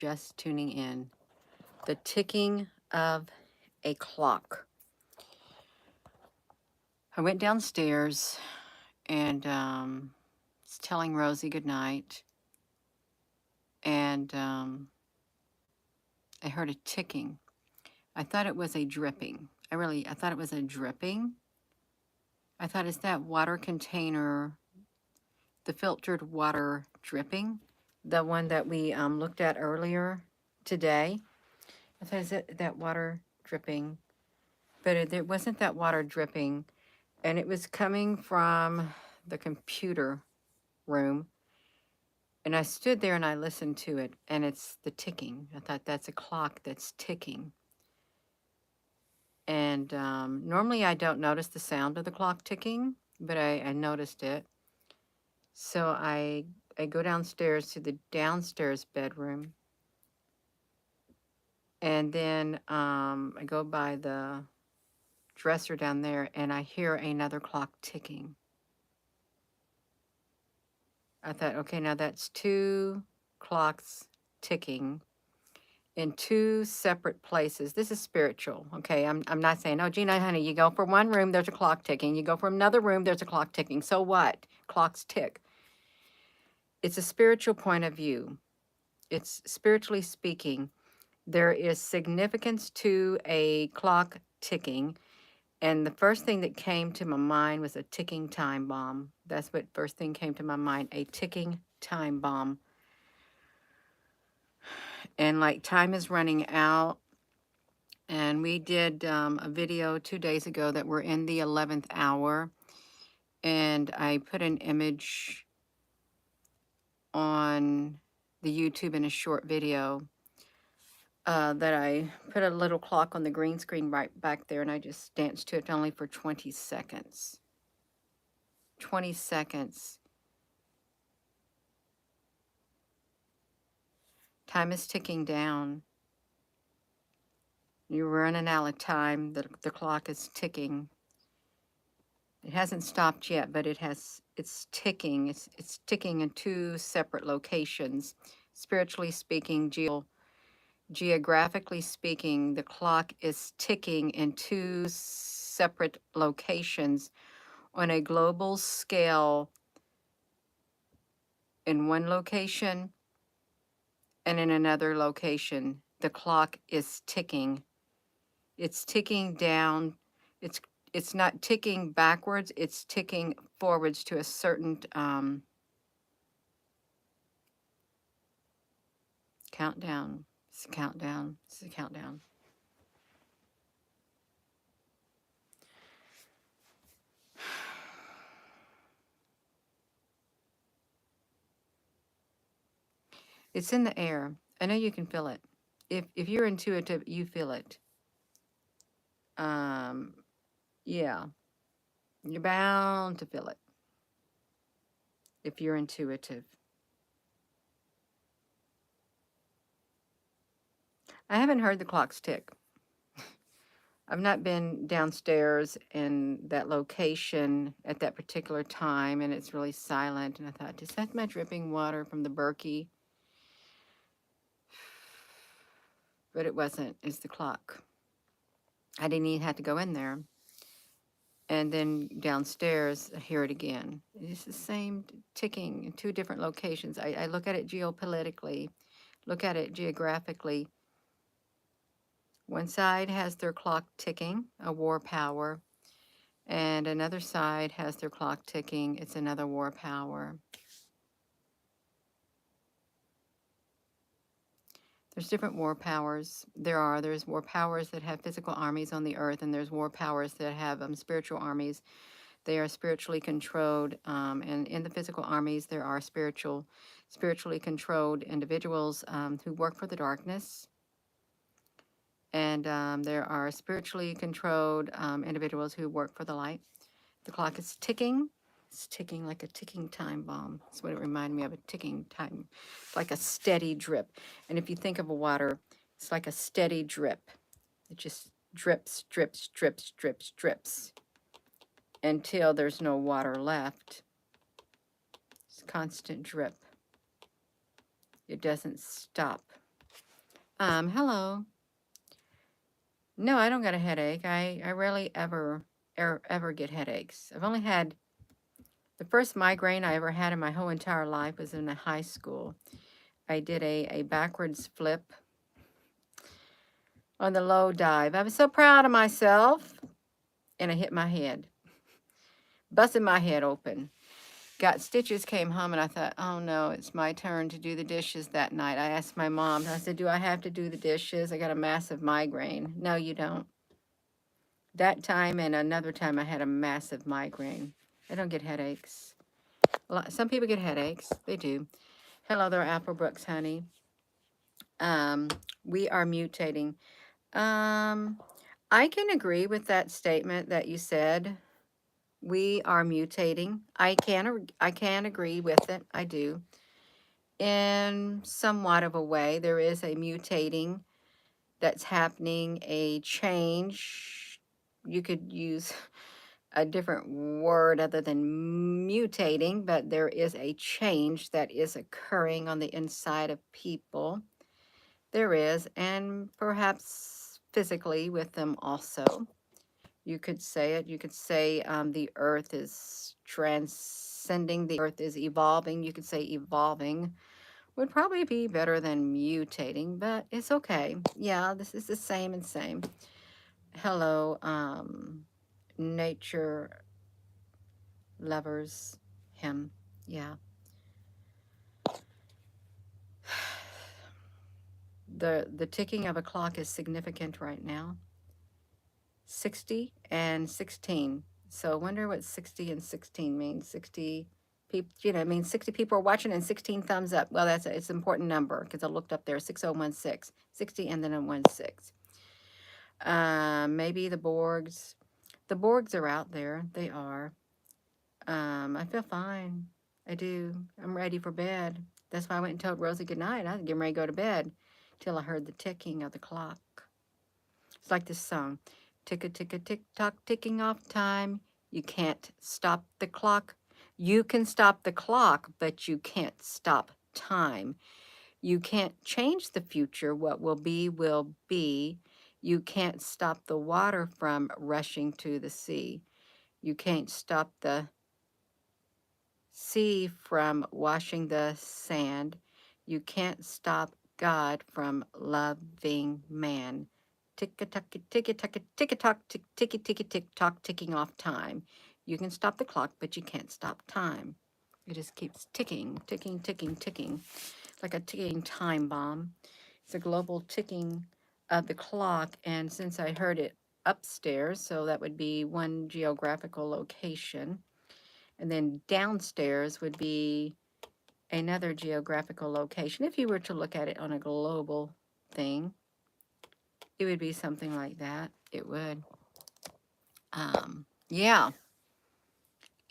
just tuning in, the ticking of a clock. I went downstairs and was telling Rosie goodnight, and I heard a ticking. I thought it was a dripping. I thought it was a dripping. I thought, is that water container, the filtered water dripping? The one that we looked at earlier today? I thought, is it that water dripping? But it wasn't that water dripping. And it was coming from the computer room. And I stood there and I listened to it, and it's the ticking. I thought, that's a clock that's ticking. And normally I don't notice the sound of the clock ticking, but I noticed it. So I go downstairs to the downstairs bedroom, and then I go by the dresser down there, and I hear another clock ticking. I thought, okay, now that's two clocks ticking in two separate places. This is spiritual, okay? I'm not saying, oh, Gina, honey, you go from one room, there's a clock ticking. You go from another room, there's a clock ticking. So what? Clocks tick. It's a spiritual point of view. It's spiritually speaking. There is significance to a clock ticking. And the first thing that came to my mind was a ticking time bomb. That's what first thing came to my mind, a ticking time bomb. And like time is running out. And we did a video 2 days ago that we're in the 11th hour. And I put an image on the YouTube in a short video that I put a little clock on the green screen right back there, and I just danced to it only for 20 seconds. 20 seconds. Time is ticking down. You're running out of time. The clock is ticking. It hasn't stopped yet, but it's ticking. It's ticking in two separate locations. Spiritually speaking, geographically speaking, the clock is ticking in two separate locations on a global scale, in one location and in another location. The clock is ticking. It's ticking down. It's not ticking backwards. It's ticking forwards to a certain countdown. It's a countdown. It's a countdown. It's in the air. I know you can feel it. If you're intuitive, you feel it. Yeah, you're bound to feel it if you're intuitive. I haven't heard the clocks tick. I've not been downstairs in that location at that particular time, and it's really silent. And I thought, is that my dripping water from the Berkey? But it wasn't. It's the clock. I didn't even have to go in there. And then downstairs, I hear it again. It's the same ticking in two different locations. I look at it geopolitically, look at it geographically. One side has their clock ticking, a war power, and another side has their clock ticking. It's another war power. There's different war powers. There's war powers that have physical armies on the earth, and there's war powers that have spiritual armies. They are spiritually controlled, and in the physical armies, there are spiritually controlled individuals who work for the darkness, and there are spiritually controlled individuals who work for the light. The clock is ticking. It's ticking like a ticking time bomb. That's what it reminded me of, a ticking time, like a steady drip. And if you think of a water, it's like a steady drip. It just drips, drips, drips, drips, drips until there's no water left. It's constant drip. It doesn't stop. Hello. No, I don't get a headache. I rarely ever get headaches. I've only had the first migraine I ever had in my whole entire life was in high school. I did a backwards flip on the low dive. I was so proud of myself, and I hit my head, busted my head open. Got stitches, came home, and I thought, oh no, it's my turn to do the dishes that night. I asked my mom, I said, do I have to do the dishes? I got a massive migraine. No, you don't. That time and another time I had a massive migraine. I don't get headaches. Some people get headaches. They do. Hello there, Applebrooks, honey. Um, we are mutating. Um, I can agree with that statement that you said. We are mutating. I can agree with it. I do. In somewhat of a way, there is a mutating that's happening, a change. You could use a different word other than mutating, but there is a change that is occurring on the inside of people. There is, and perhaps physically with them also. You could say it. You could say the earth is transcending, the earth is evolving. You could say evolving would probably be better than mutating, but it's okay. Yeah, this is the same and same. Hello, nature lovers, him. Yeah. The ticking of a clock is significant right now. 60 and 16. So I wonder what 60 and 16 means. 60 people, it means 60 people are watching and 16 thumbs up. Well, it's an important number because I looked up there, 6016, 60 and then a 16. Maybe the Borgs. The Borgs are out there. They are. I feel fine. I do. I'm ready for bed. That's why I went and told Rosie good night. I was getting ready to go to bed till I heard the ticking of the clock. It's like this song. Tick a tick a tick tock, ticking off time. You can't stop the clock. You can stop the clock, but you can't stop time. You can't change the future. What will be, will be. You can't stop the water from rushing to the sea. You can't stop the sea from washing the sand. You can't stop God from loving man. Tick-a-tock, tick-a-tock, tick-a-tock, ticky, tick-tock, ticking off time. You can stop the clock, but you can't stop time. It just keeps ticking, ticking, ticking, ticking, like a ticking time bomb. It's a global ticking of the clock, and since I heard it upstairs, so that would be one geographical location, and then downstairs would be another geographical location. If you were to look at it on a global thing, it would be something like that. It would. Yeah.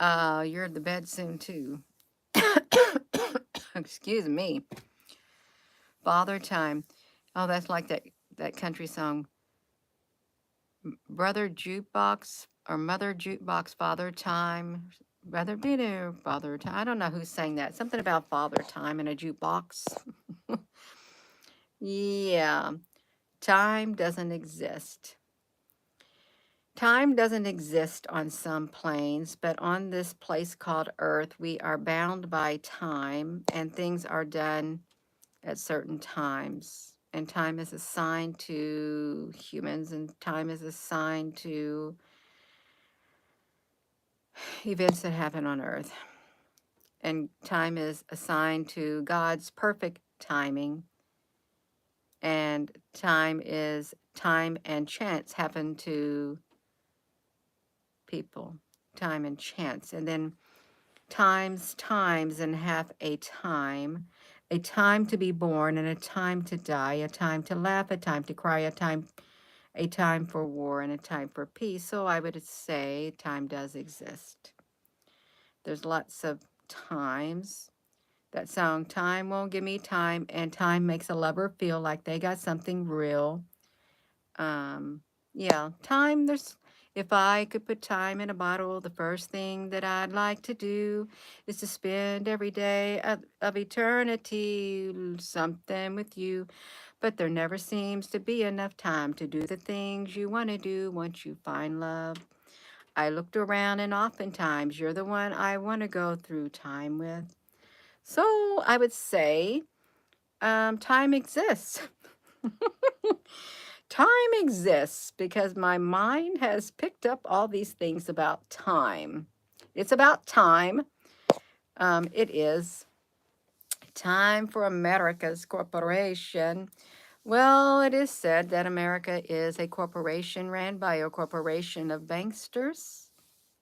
You're in the bed soon too. Excuse me. Father time. Oh, that's like that country song. Brother jukebox or mother jukebox. Father time. Brother be there. Father time. I don't know who sang that. Something about father time in a jukebox. Yeah. Time doesn't exist. Time doesn't exist on some planes, but on this place called Earth, we are bound by time and things are done at certain times. And time is assigned to humans and time is assigned to events that happen on Earth. And time is assigned to God's perfect timing. And time and chance happen to people, time and chance. And then times and half a time to be born and a time to die, a time to laugh, a time to cry, a time for war and a time for peace. So I would say time does exist. There's lots of times. That song, Time Won't Give Me Time, and time makes a lover feel like they got something real. Yeah, time, if I could put time in a bottle, the first thing that I'd like to do is to spend every day of eternity something with you. But there never seems to be enough time to do the things you want to do once you find love. I looked around and oftentimes you're the one I want to go through time with. So I would say time exists. Time exists because my mind has picked up all these things about time. It's about time. It is time for America's corporation. Well, it is said that America is a corporation ran by a corporation of banksters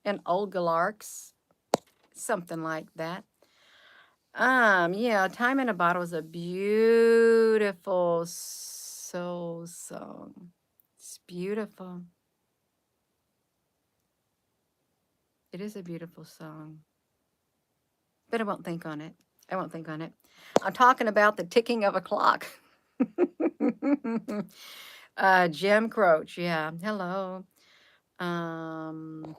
and oligarchs, something like that. Yeah, Time in a Bottle is a beautiful soul song. It's beautiful. It is a beautiful song. But I won't think on it. I won't think on it. I'm talking about the ticking of a clock. Jim Croce, yeah. Hello. Um,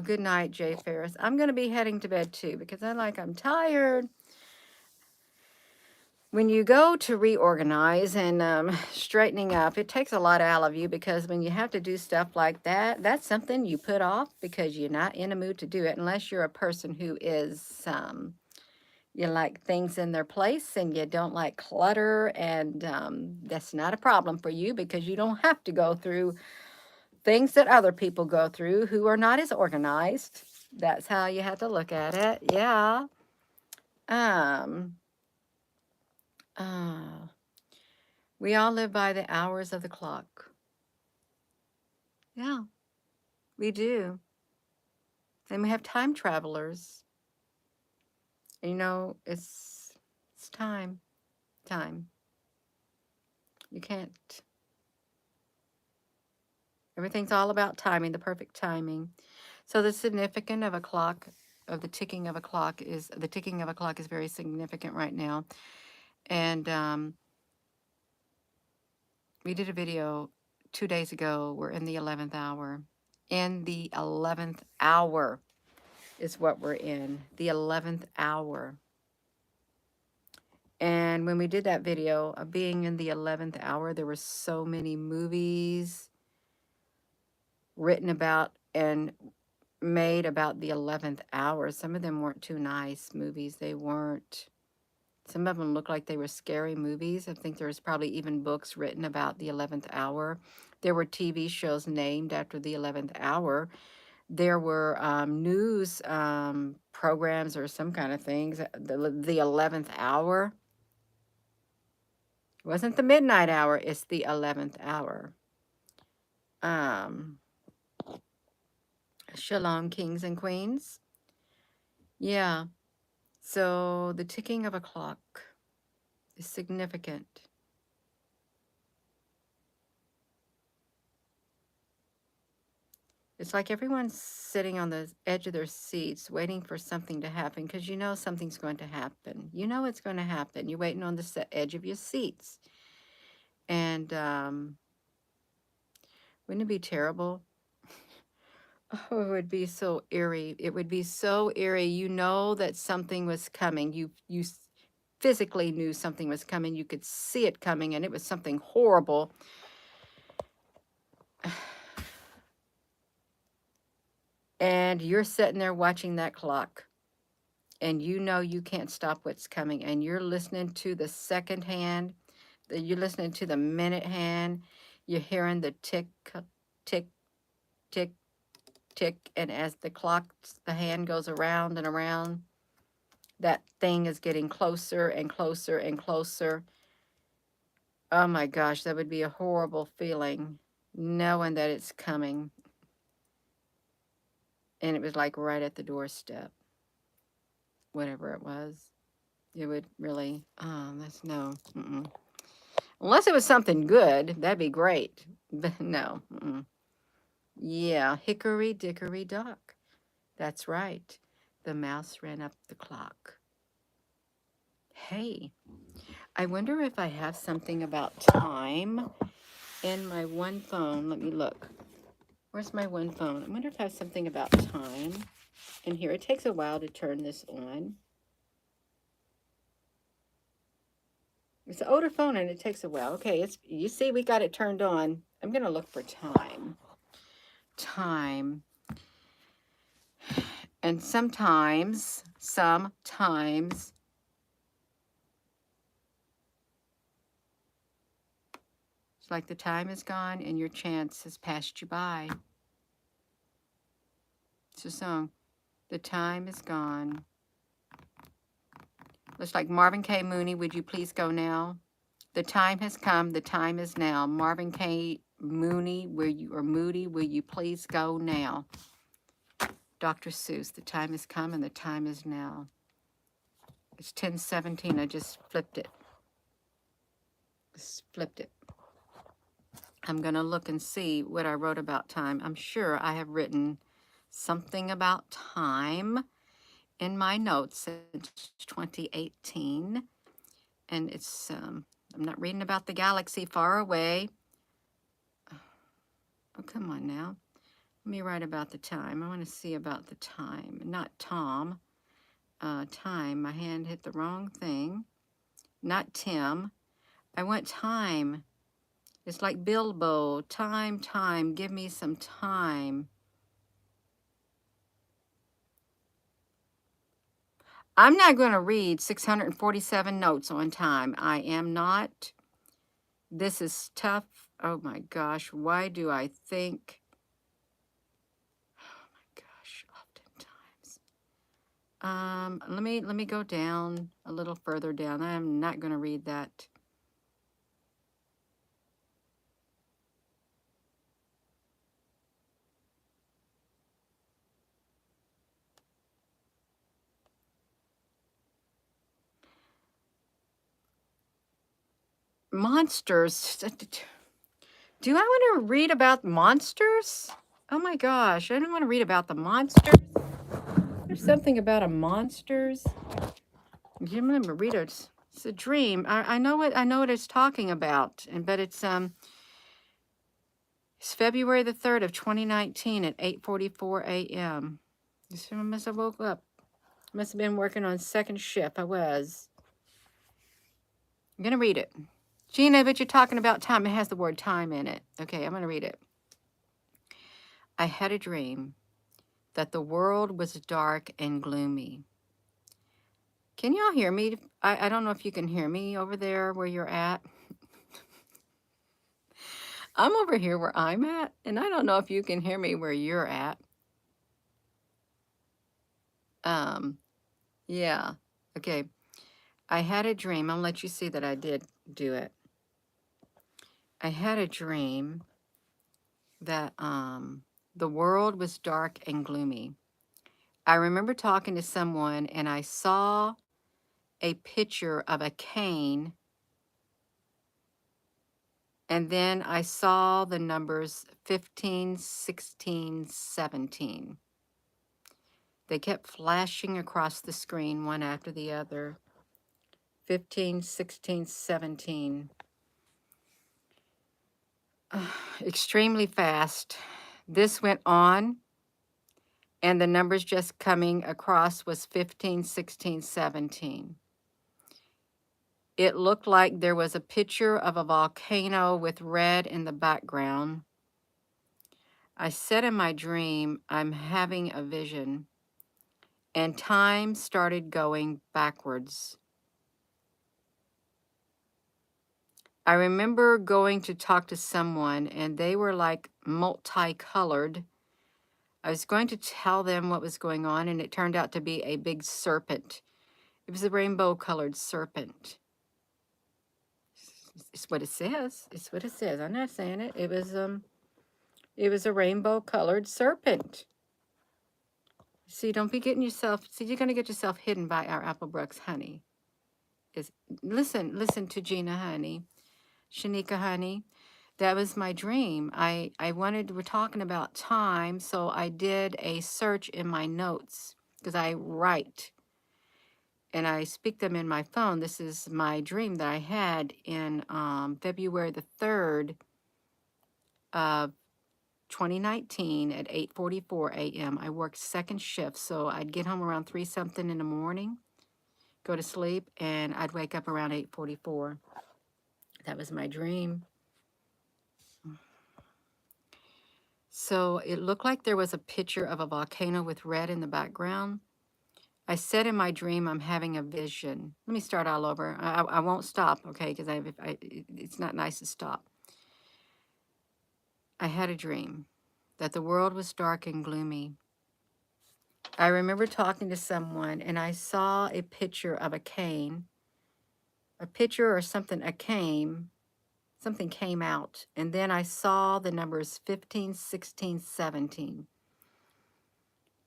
Good night, Jay Ferris. I'm going to be heading to bed too because I'm tired. When you go to reorganize and straightening up, it takes a lot out of you because when you have to do stuff like that, that's something you put off because you're not in a mood to do it unless you're a person who is, you like things in their place and you don't like clutter. And that's not a problem for you because you don't have to go through things that other people go through who are not as organized. That's how you have to look at it. Yeah. Um, uh, we all live by the hours of the clock. Yeah, we do. And we have time travelers. And, it's time. Time. You can't. Everything's all about timing, the perfect timing. So the significance of a clock, of the ticking of a clock is very significant right now. And we did a video 2 days ago. We're in the 11th hour. In the 11th hour is what we're in. The 11th hour. And when we did that video of being in the 11th hour, there were so many movies written about and made about the 11th hour. Some of them weren't too nice movies. They weren't. Some of them looked like they were scary movies. I think there's probably even books written about the 11th hour. There were TV shows named after the 11th hour. There were news programs or some kind of things. The 11th hour. It wasn't the midnight hour. It's the 11th hour. Shalom, kings and queens. Yeah. So the ticking of a clock is significant. It's like everyone's sitting on the edge of their seats waiting for something to happen because you know something's going to happen. You know it's going to happen. You're waiting on the edge of your seats. And wouldn't it be terrible? Oh, it would be so eerie. It would be so eerie. You know that something was coming. You physically knew something was coming. You could see it coming, and it was something horrible. And you're sitting there watching that clock, and you know you can't stop what's coming, and you're listening to the second hand, you're listening to the minute hand, you're hearing the tick, tick, tick, tick, and as the hand goes around and around, that thing is getting closer and closer and closer. Oh my gosh, that would be a horrible feeling, knowing that it's coming. And it was like right at the doorstep, whatever it was. It would really, that's no, unless it was something good, that'd be great. But no, yeah, hickory dickory dock. That's right. The mouse ran up the clock. Hey, I wonder if I have something about time in my one phone. Let me look. Where's my one phone? I wonder if I have something about time in here. It takes a while to turn this on. It's an older phone and it takes a while. Okay, you see we got it turned on. I'm gonna look for time. Time. And sometimes it's like the time is gone and your chance has passed you by. It's a song. The time is gone. Looks like Marvin K. Mooney, would you please go now? The time has come, the time is now. Marvin K. Mooney, Moody, will you please go now? Dr. Seuss, the time has come and the time is now. It's 10:17. I just flipped it. I'm going to look and see what I wrote about time. I'm sure I have written something about time in my notes since 2018. And it's, I'm not reading about the galaxy far away. Oh, come on now. Let me write about the time. I want to see about the time, not Tom. Time. My hand hit the wrong thing. Not Tim. I want time. It's like Bilbo. Time. Give me some time. I'm not going to read 647 notes on time. I am not. This is tough. Oh my gosh. Why do I think? Oh my gosh. Oftentimes. Let me go down a little further down. I am not going to read that. Monsters. Do I want to read about monsters? Oh my gosh, I don't want to read about the monsters. There's something about a monsters. You remember, read it. It's a dream. I know what it's talking about, but it's February the 3rd of 2019 at 8:44 a.m. I must have woke up. Must have been working on second shift. I was. I'm gonna read it. Gina, but you're talking about time. It has the word time in it. Okay, I'm gonna read it. I had a dream that the world was dark and gloomy. Can y'all hear me? I don't know if you can hear me over there where you're at. I'm over here where I'm at, and I don't know if you can hear me where you're at. Yeah. Okay. I had a dream. I'll let you see that I did do it. I had a dream that the world was dark and gloomy. I remember talking to someone and I saw a picture of a cane, and then I saw the numbers 15, 16, 17. They kept flashing across the screen one after the other. 15, 16, 17. Extremely fast. This went on, and the numbers just coming across was 15, 16, 17. It looked like there was a picture of a volcano with red in the background. I said in my dream, I'm having a vision, and time started going backwards. I remember going to talk to someone, and they were like multicolored. I was going to tell them what was going on, and it turned out to be a big serpent. It was a rainbow-colored serpent. It's what it says. It's what it says. I'm not saying it. It was a rainbow-colored serpent. See, don't be getting yourself. See, you're gonna get yourself hidden by our Applebrooks honey. Listen to Gina, honey, Shanika, honey. That was my dream. We're talking about time, so I did a search in my notes because I write and I speak them in my phone. This is my dream that I had in February the 3rd of 2019 at 8:44 a.m. I worked second shift, so I'd get home around 3 something in the morning. go to sleep, and I'd wake up around 8:44. That was my dream. So it looked like there was a picture of a volcano with red in the background. I said in my dream, I'm having a vision. Let me start all over. I won't stop, okay? Because it's not nice to stop. I had a dream that the world was dark and gloomy. I remember talking to someone, and I saw a picture of a cane, a picture or something, a cane, something came out. And then I saw the numbers 15, 16, 17.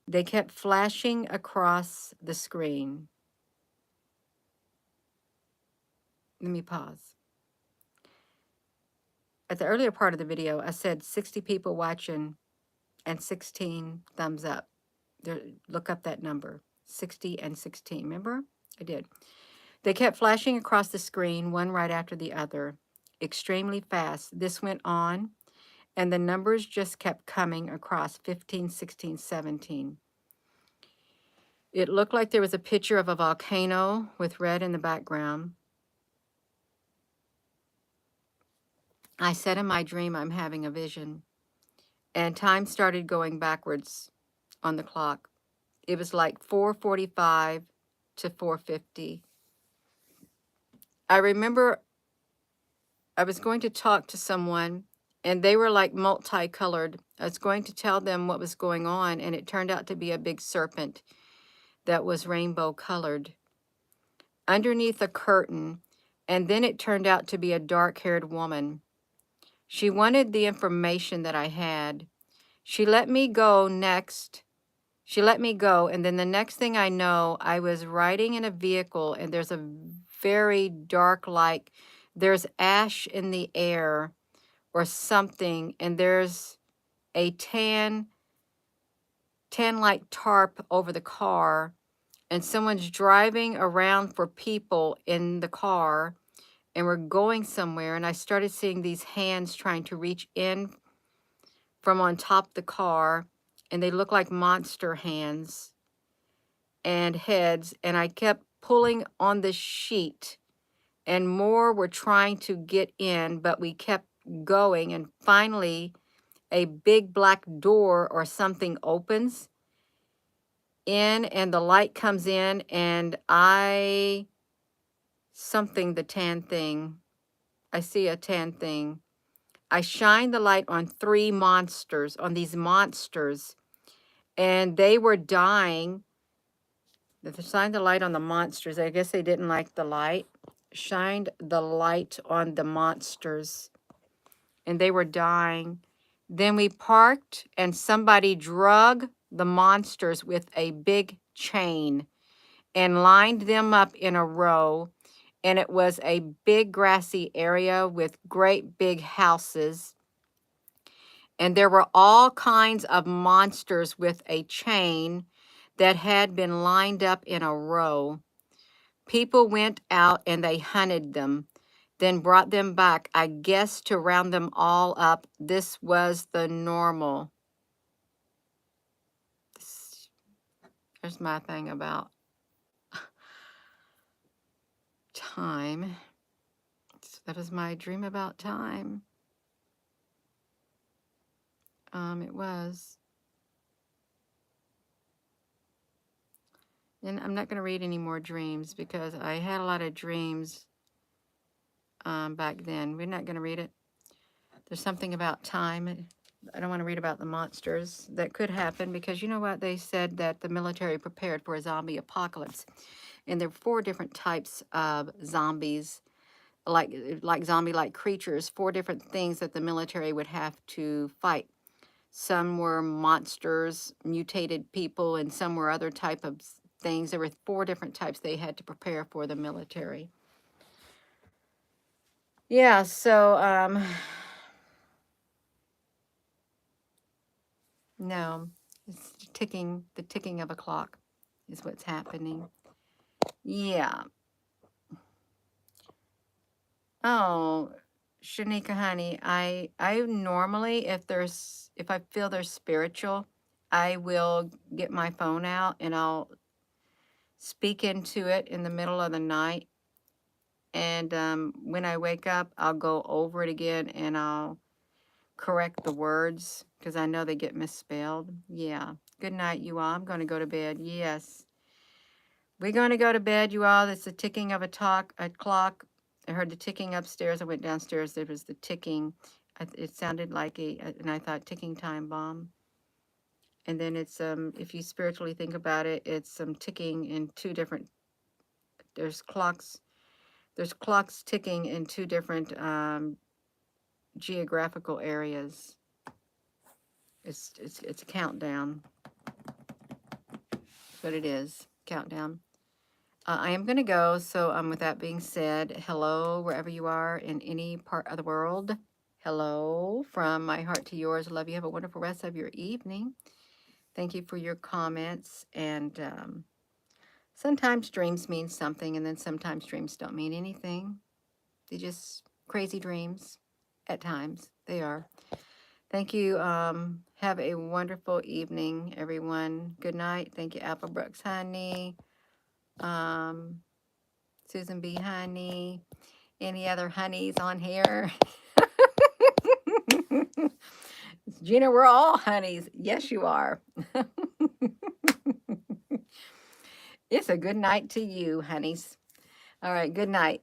They kept flashing across the screen. Let me pause. At the earlier part of the video, I said 60 people watching and 16 thumbs up. There, look up that number, 60 and 16. Remember? I did. They kept flashing across the screen, one right after the other, extremely fast. This went on, and the numbers just kept coming across 15, 16, 17. It looked like there was a picture of a volcano with red in the background. I said in my dream, I'm having a vision. And time started going backwards on the clock. It was like 4:45 to 4:50. I remember I was going to talk to someone, and they were like multicolored. I was going to tell them what was going on, and it turned out to be a big serpent that was rainbow colored underneath a curtain. And then it turned out to be a dark-haired woman. She wanted the information that I had. She let me go next. She let me go, and then the next thing I know, I was riding in a vehicle, and there's a very dark, like there's ash in the air or something, and there's a tan like tarp over the car, and someone's driving around for people in the car, and we're going somewhere, and I started seeing these hands trying to reach in from on top of the car, and they look like monster hands and heads, and I kept pulling on the sheet, and more were trying to get in, but we kept going, and finally a big black door or something opens in, and the light comes in, and the tan thing, I see a tan thing. I shine the light on these monsters, and they were dying. They shined the light on the monsters. I guess they didn't like the light. Shined the light on the monsters, and they were dying. Then we parked, and somebody drug the monsters with a big chain and lined them up in a row. And it was a big grassy area with great big houses. And there were all kinds of monsters with a chain that had been lined up in a row. People went out and they hunted them, then brought them back, I guess, to round them all up. This was the normal. There's my thing about time. That was my dream about time. It was. And I'm not going to read any more dreams because I had a lot of dreams back then. We're not going to read it. There's something about time. I don't want to read about the monsters that could happen because you know what? They said that the military prepared for a zombie apocalypse. And there are 4 different types of zombies, like zombie-like creatures, 4 different things that the military would have to fight. Some were monsters, mutated people, and some were other type of things. There were 4 different types they had to prepare for the military. Yeah, so, no, it's the ticking of a clock is what's happening. Yeah. Oh, Shanika, honey, I normally, if I feel they're spiritual, I will get my phone out and I'll speak into it in the middle of the night. And when I wake up, I'll go over it again and I'll correct the words because I know they get misspelled. Yeah. Good night, you all. I'm going to go to bed. Yes. We're going to go to bed, you all. It's the ticking of a clock. I heard the ticking upstairs. I went downstairs. There was the ticking. It sounded like and I thought ticking time bomb. And then it's if you spiritually think about it, it's some ticking in two different. There's clocks. There's clocks ticking in two different geographical areas. It's a countdown. That's what it is. Countdown. I am going to go. So with that being said, hello wherever you are in any part of the world. Hello from my heart to yours. Love you. Have a wonderful rest of your evening. Thank you for your comments. And sometimes dreams mean something, and then sometimes dreams don't mean anything. They're just crazy dreams at times. They are. Thank you. Have a wonderful evening, everyone. Good night. Thank you, Apple Brooks Honey. Susan B. Honey. Any other honeys on here? Gina, we're all honeys. Yes, you are. It's a good night to you, honeys. All right, good night.